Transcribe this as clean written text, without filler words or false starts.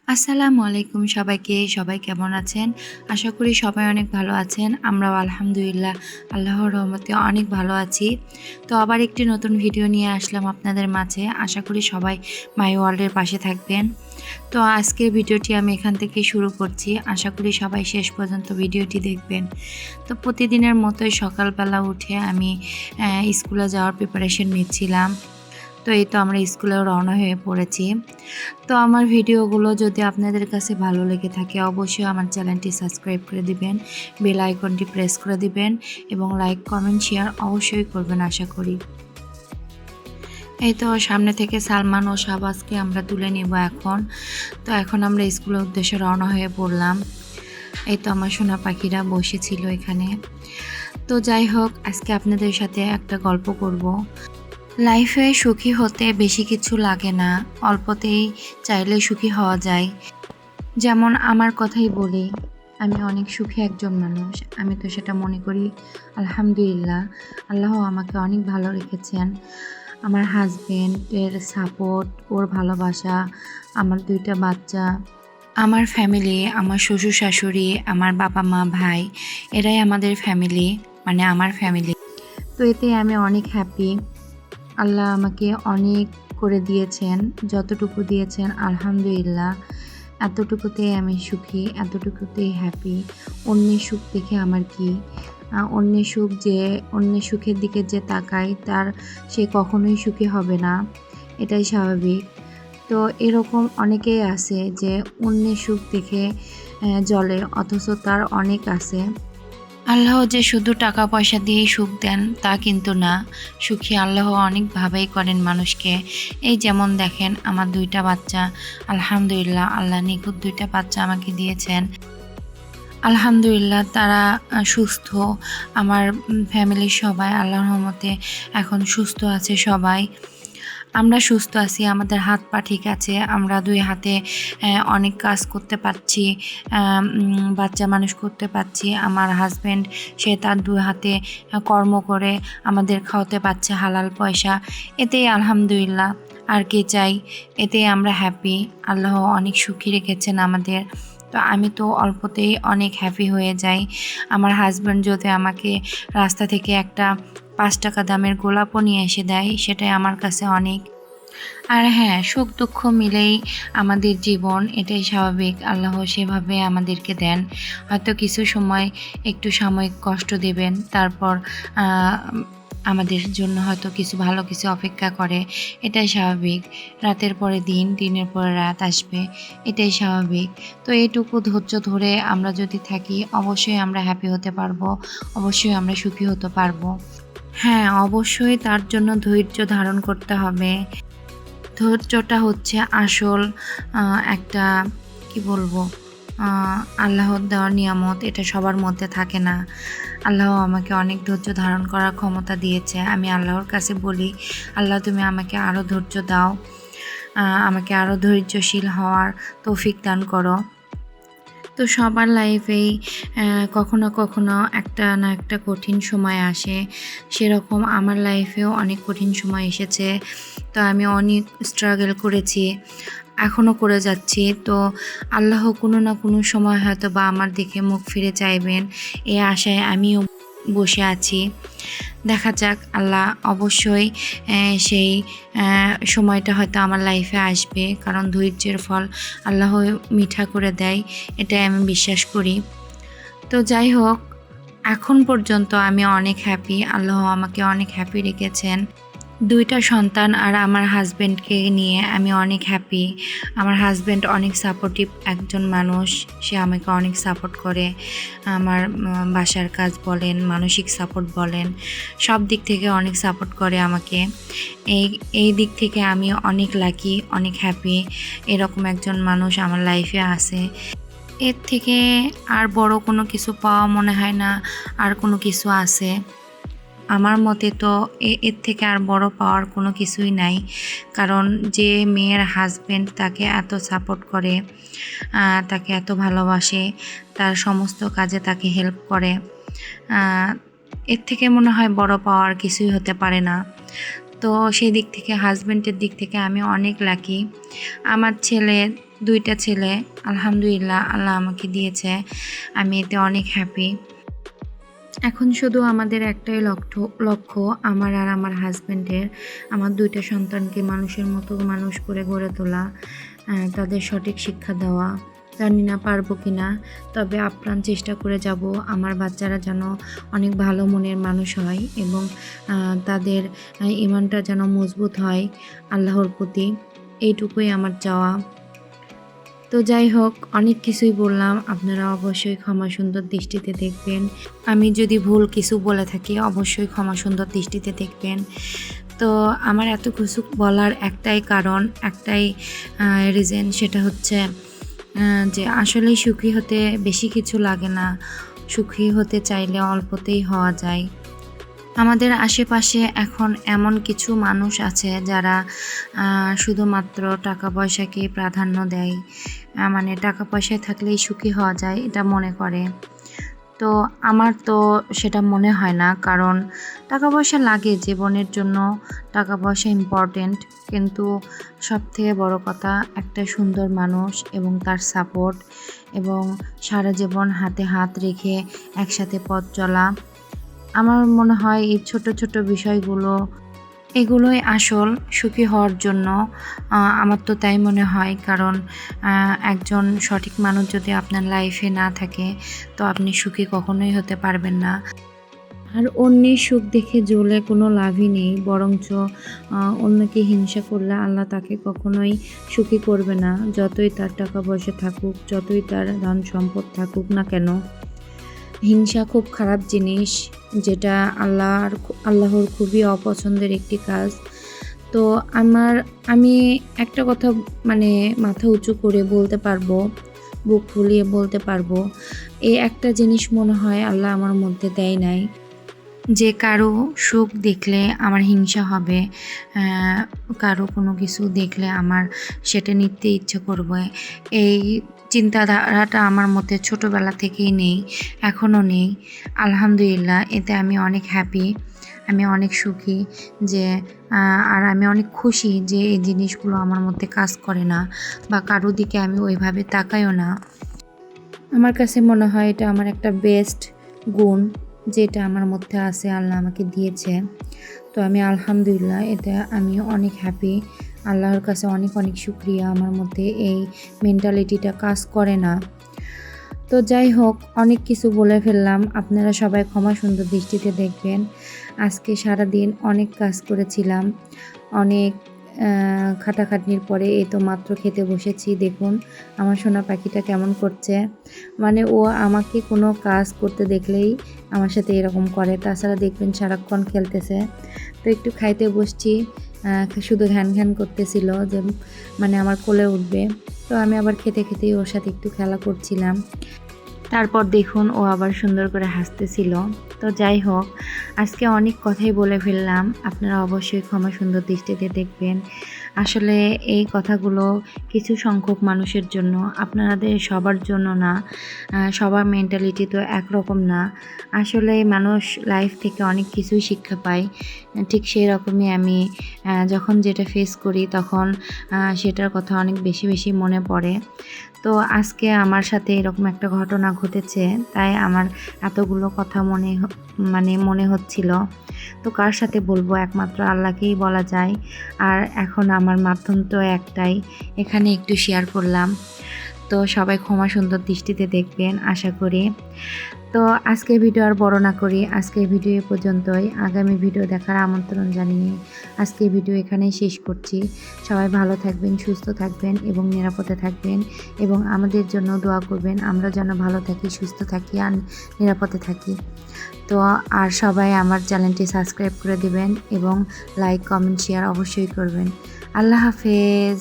আসসালামু আলাইকুম সবাইকে। সবাই কেমন আছেন? আশা করি সবাই অনেক ভালো আছেন। আমরাও আলহামদুলিল্লাহ আল্লাহর রহমতে অনেক ভালো আছি। তো আবার একটি নতুন ভিডিও নিয়ে আসলাম আপনাদের মাঝে। আশা করি সবাই মাই ওয়ার্ল্ডের পাশে থাকবেন। তো আজকের ভিডিওটি আমি এখান থেকে শুরু করছি। আশা করি সবাই শেষ পর্যন্ত ভিডিওটি দেখবেন। তো প্রতিদিনের মতোই সকালবেলা উঠে আমি স্কুলে যাওয়ার প্রিপারেশন নিচ্ছিলাম। তো এই তো আমরা স্কুলেও রওনা হয়ে পড়েছি। তো আমার ভিডিওগুলো যদি আপনাদের কাছে ভালো লেগে থাকে অবশ্যই আমার চ্যানেলটি সাবস্ক্রাইব করে দিবেন, বেল আইকনটি প্রেস করে দিবেন এবং লাইক, কমেন্ট, শেয়ার অবশ্যই করবেন আশা করি। এই তো সামনে থেকে সালমান ও শাহবাজকে আমরা তুলে নেব এখন। তো এখন আমরা স্কুলের উদ্দেশ্যে রওনা হয়ে পড়লাম। এই তো আমার সোনা পাখিরা বসেছিল এখানে। তো যাই হোক, আজকে আপনাদের সাথে একটা গল্প করব। লাইফে সুখী হতে বেশি কিছু লাগে না, অল্পতেই চাইলে সুখী হওয়া যায়। যেমন আমার কথাই বলি, আমি অনেক সুখী একজন মানুষ। আমি তো সেটা মনে করি আলহামদুলিল্লাহ, আল্লাহ আমাকে অনেক ভালো রেখেছেন। আমার হাজবেন্ডের সাপোর্ট, ওর ভালোবাসা, আমার 2টা বাচ্চা, আমার ফ্যামিলি, আমার শ্বশুর শাশুড়ি, আমার বাবা মা ভাই, এরাই আমাদের ফ্যামিলি, মানে আমার ফ্যামিলি। তো এতে আমি অনেক হ্যাপি। আল্লাহ আমাকে অনেক করে দিয়েছেন, যতটুকু দিয়েছেন আলহামদুলিল্লাহ এতটুকুতেই আমি সুখী, এতটুকুতেই হ্যাপি। অন্যের সুখ দেখে আমার কি, অন্যের সুখের দিকে যে তাকায় সে কখনোই সুখী হবে না, এটাই স্বাভাবিক। তো এরকম অনেকেই আছে যে অন্যের সুখ দেখে জ্বলে, অথচ তার অনেক আছে। আল্লাহ যে শুধু টাকা পয়সা দিয়েই সুখ দেন তা কিন্তু না, সুখী আল্লাহ অনেকভাবেই করেন মানুষকে। এই যেমন দেখেন আমার 2টা বাচ্চা, আলহামদুলিল্লাহ আল্লাহ নিখুঁত 2টা বাচ্চা আমাকে দিয়েছেন। আলহামদুলিল্লাহ তারা সুস্থ। আমার ফ্যামিলির সবাই আল্লাহর রহমতে এখন সুস্থ আছে সবাই। আমরা সুস্থ আছি, আমাদের হাত পা ঠিক আছে, আমরা 2 হাতে অনেক কাজ করতে পারছি, বাচ্চা মানুষ করতে পারছি। আমার হাজব্যান্ড সে তার 2 হাতে কর্ম করে আমাদের খাওয়াতে পারছে হালাল পয়সা। এতেই আলহামদুলিল্লাহ, আর কি চাই, এতেই আমরা হ্যাপি। আল্লাহ অনেক সুখী রেখেছেন আমাদের। তো আমি তো অল্পতেই অনেক হ্যাপি হয়ে যাই। আমার হাজব্যান্ড যদি আমাকে রাস্তা থেকে একটা 5 টাকা দামের গোলাপও নিয়ে এসে দেয়, সেটাই আমার কাছে অনেক। আর হ্যাঁ, সুখ দুঃখ মিলেই আমাদের জীবন, এটাই স্বাভাবিক। আল্লাহ সেভাবে আমাদেরকে দেন। হয়তো কিছু সময় একটু সাময়িক কষ্ট দেবেন, তারপর আমাদের জন্য হয়তো কিছু ভালো কিছু অপেক্ষা করে, এটাই স্বাভাবিক। রাতের পরে দিন, দিনের পরে রাত আসবে, এটাই স্বাভাবিক। তো এইটুকু ধৈর্য ধরে আমরা যদি থাকি অবশ্যই আমরা হ্যাপি হতে পারবো, অবশ্যই আমরা সুখী হতে পারবো। হ্যাঁ, অবশ্যই তার জন্য ধৈর্য ধারণ করতে হবে। ধৈর্যটা হচ্ছে আসল একটা, কি বলবো, আল্লাহর দেওয়ার নিয়ামত, এটা সবার মধ্যে থাকে না। আল্লাহ আমাকে অনেক ধৈর্য ধারণ করার ক্ষমতা দিয়েছে। আমি আল্লাহর কাছে বলি, আল্লাহ তুমি আমাকে আরও ধৈর্য দাও, আমাকে আরও ধৈর্যশীল হওয়ার তৌফিক দান করো। তো সবার লাইফেই কখনো কখনো একটা না একটা কঠিন সময় আসে, সেরকম আমার লাইফেও অনেক কঠিন সময় এসেছে। তো আমি অনেক স্ট্রাগল করেছি, এখনও করে যাচ্ছি। তো আল্লাহ কোনো না কোনো সময় হয়তো বা আমার দিকে মুখ ফিরে চাইবেন, এই আশায় আমিও বসে আছি। দেখা যাক, আল্লাহ অবশ্যই সেই সময়টা হয়তো আমার লাইফে আসবে, কারণ ধৈর্যের ফল আল্লাহ মিঠা করে দেয়, এটাই আমি বিশ্বাস করি। তো যাই হোক, এখন পর্যন্ত আমি অনেক হ্যাপি, আল্লাহ আমাকে অনেক হ্যাপি রেখেছেন। 2টা সন্তান আর আমার হাজব্যান্ডকে নিয়ে আমি অনেক হ্যাপি। আমার হাজব্যান্ড অনেক সাপোর্টিভ একজন মানুষ, সে আমাকে অনেক সাপোর্ট করে। আমার বাসার কাজ বলেন, মানসিক সাপোর্ট বলেন, সব দিক থেকে অনেক সাপোর্ট করে আমাকে। এই দিক থেকে আমি অনেক লাকি, অনেক হ্যাপি। এরকম একজন মানুষ আমার লাইফে আছে। এর থেকে আর বড় কোনো কিছু পাওয়া মনে হয় না আর কোনো কিছু আছে। আমার মতে তো এর থেকে আর বড় পাওয়ার কোনো কিছুই নাই। কারণ যে মেয়ের হাজব্যান্ড তাকে এত সাপোর্ট করে, তাকে এত ভালোবাসে, তার সমস্ত কাজে তাকে হেল্প করে, এর থেকে মনে হয় বড় পাওয়ার কিছুই হতে পারে না। তো সেই দিক থেকে, হাজব্যান্ডের দিক থেকে আমি অনেক লাকি। আমার ছেলে 2টা ছেলে আলহামদুলিল্লাহ আল্লাহ আমাকে দিয়েছে। আমি এতে অনেক হ্যাপি। এখন শুধু আমাদের একটাই লক্ষ্য আমার আর আমার হাজব্যান্ডের আমার 2টা সন্তানকে মানুষের মতো মানুষ করে গড়ে তোলা, তাদের সঠিক শিক্ষা দেওয়া। জানি না পারবো কিনা, তবে আপ্রাণ চেষ্টা করে যাব আমার বাচ্চারা যেন অনেক ভালো মনের মানুষ হয় এবং তাদের ঈমানটা যেন মজবুত হয় আল্লাহর প্রতি। এইটুকুই আমার চাওয়া। তো যাই হোক, অনেক কিছুই বললাম, আপনারা অবশ্যই ক্ষমা সুন্দর দৃষ্টিতে দেখবেন। আমি যদি ভুল কিছু বলে থাকি অবশ্যই ক্ষমা সুন্দর দৃষ্টিতে দেখবেন। তো আমার এত কিছু বলার একটাই কারণ, একটাই রিজন, সেটা হচ্ছে যে আসলেই সুখী হতে বেশি কিছু লাগে না। সুখী হতে চাইলে অল্পতেই হওয়া যায়। আমাদের আশেপাশে এখন এমন কিছু মানুষ আছে যারা শুধুমাত্র টাকা পয়সাকেই প্রাধান্য দেয়, মানে টাকা পয়সায় থাকলেই সুখী হওয়া যায় এটা মনে করে। তো আমার তো সেটা মনে হয় না, কারণ টাকা পয়সা লাগে জীবনের জন্য, টাকা পয়সা ইম্পর্টেন্ট, কিন্তু সবথেকে বড় কথা একটা সুন্দর মানুষ এবং তার সাপোর্ট এবং সারা জীবন হাতে হাত রেখে একসাথে পথ চলা। আমার মনে হয় এই ছোট ছোট বিষয়গুলো, এগুলোই আসল সুখী হওয়ার জন্য। আমার তো তাই মনে হয়, কারণ একজন সঠিক মানুষ যদি আপনার লাইফে না থাকে তো আপনি সুখী কখনোই হতে পারবেন না। আর অন্যের সুখ দেখে জ্বলে কোনো লাভই নেই, বরঞ্চ অন্যকে হিংসা করলে আল্লাহ তাকে কখনোই সুখী করবে না, যতই তার টাকা পয়সা থাকুক, যতই তার ধন সম্পদ থাকুক না কেন। হিংসা খুব খারাপ জিনিস, যেটা আল্লাহর খুবই অপছন্দের একটি কাজ। তো আমি একটা কথা মানে মাথা উঁচু করে বলতে পারবো, বুক ফুলিয়ে বলতে পারবো, এই একটা জিনিস মনে হয় আল্লাহ আমার মধ্যে দেয় নাই, যে কারো সুখ দেখলে আমার হিংসা হবে, কারো কোনো কিছু দেখলে আমার সেটা নিতে ইচ্ছে করবে। এই চিন্তাধারাটা আমার মধ্যে ছোটোবেলা থেকেই নেই, এখনও নেই। আলহামদুলিল্লাহ, এতে আমি অনেক হ্যাপি, আমি অনেক সুখী যে আর আমি অনেক খুশি যে এই জিনিসগুলো আমার মধ্যে কাজ করে না, বা কারো দিকে আমি ওইভাবে তাকাইও না। আমার কাছে মনে হয় এটা আমার একটা বেস্ট গুণ, যেটা আমার মধ্যে আছে, আল্লাহ আমাকে দিয়েছে। তো আমি আলহামদুলিল্লাহ, এটা আমি অনেক হ্যাপি। আল্লাহর কাছে অনেক অনেক শুকরিয়া, আমার মধ্যে এই মেন্টালিটিটা কাজ করে না। তো যাই হোক, অনেক কিছু বলে ফেললাম, আপনারা সবাই ক্ষমা সুন্দর দৃষ্টিতে দেখবেন। আজকে সারাদিন অনেক কাজ করেছিলাম, অনেক খাটাখাটনির পরে এই তো মাত্র খেতে বসেছি। দেখুন আমার সোনা পাখিটা কেমন করছে, মানে ও আমাকে কোনো কাজ করতে দেখলেই আমার সাথে এরকম করে, তাছাড়া দেখবেন সারাক্ষণ খেলতেছে। তো একটু খাইতে বসছি, শুধু ঘ্যান ঘ্যান করতেছিল যে মানে আমার কোলে উঠবে। তো আমি আবার খেতে খেতেই ওর সাথে একটু খেলা করছিলাম। তারপর দেখুন ও আবার সুন্দর করে হাসতেছিল। তো যাই হোক, আজকে অনেক কথাই বলে ফেললাম, আপনারা অবশ্যই ক্ষমা সুন্দর দৃষ্টিতে দেখবেন। আসলে এই কথাগুলো কিছু সংখ্যক মানুষের জন্য, আপনাদের সবার জন্য না। সবার মেন্টালিটি তো একরকম না। আসলে মানুষ লাইফ থেকে অনেক কিছুই শিক্ষা পায়, ঠিক সেই রকমই আমি যখন যেটা ফেস করি তখন সেটার কথা অনেক বেশি বেশি মনে পড়ে। তো আজকে আমার সাথে এরকম একটা ঘটনা ঘটেছে, তাই আমার এতগুলো কথা মনে হচ্ছিল। তো কার সাথে বলবো, একমাত্র আল্লাহকেই বলা যায়। আর এখন আমার মাধ্যম তো একটাই, এখানে একটু শেয়ার করলাম। তো সবাই ক্ষমা সুন্দর দৃষ্টিতে দেখবেন আশা করি। তো আজকের ভিডিও আর বড় না করি, আজকের ভিডিও এ পর্যন্তই। আগামী ভিডিও দেখার আমন্ত্রণ জানিয়ে আজকের ভিডিও এখানেই শেষ করছি। সবাই ভালো থাকবেন, সুস্থ থাকবেন এবং নিরাপদে থাকবেন, এবং আমাদের জন্য দোয়া করবেন, আমরা যেন ভালো থাকি, সুস্থ থাকি আর নিরাপদে থাকি। তো আর সবাই আমার চ্যানেলটি সাবস্ক্রাইব করে দিবেন এবং লাইক কমেন্ট শেয়ার অবশ্যই করবেন। আল্লাহ হাফেজ।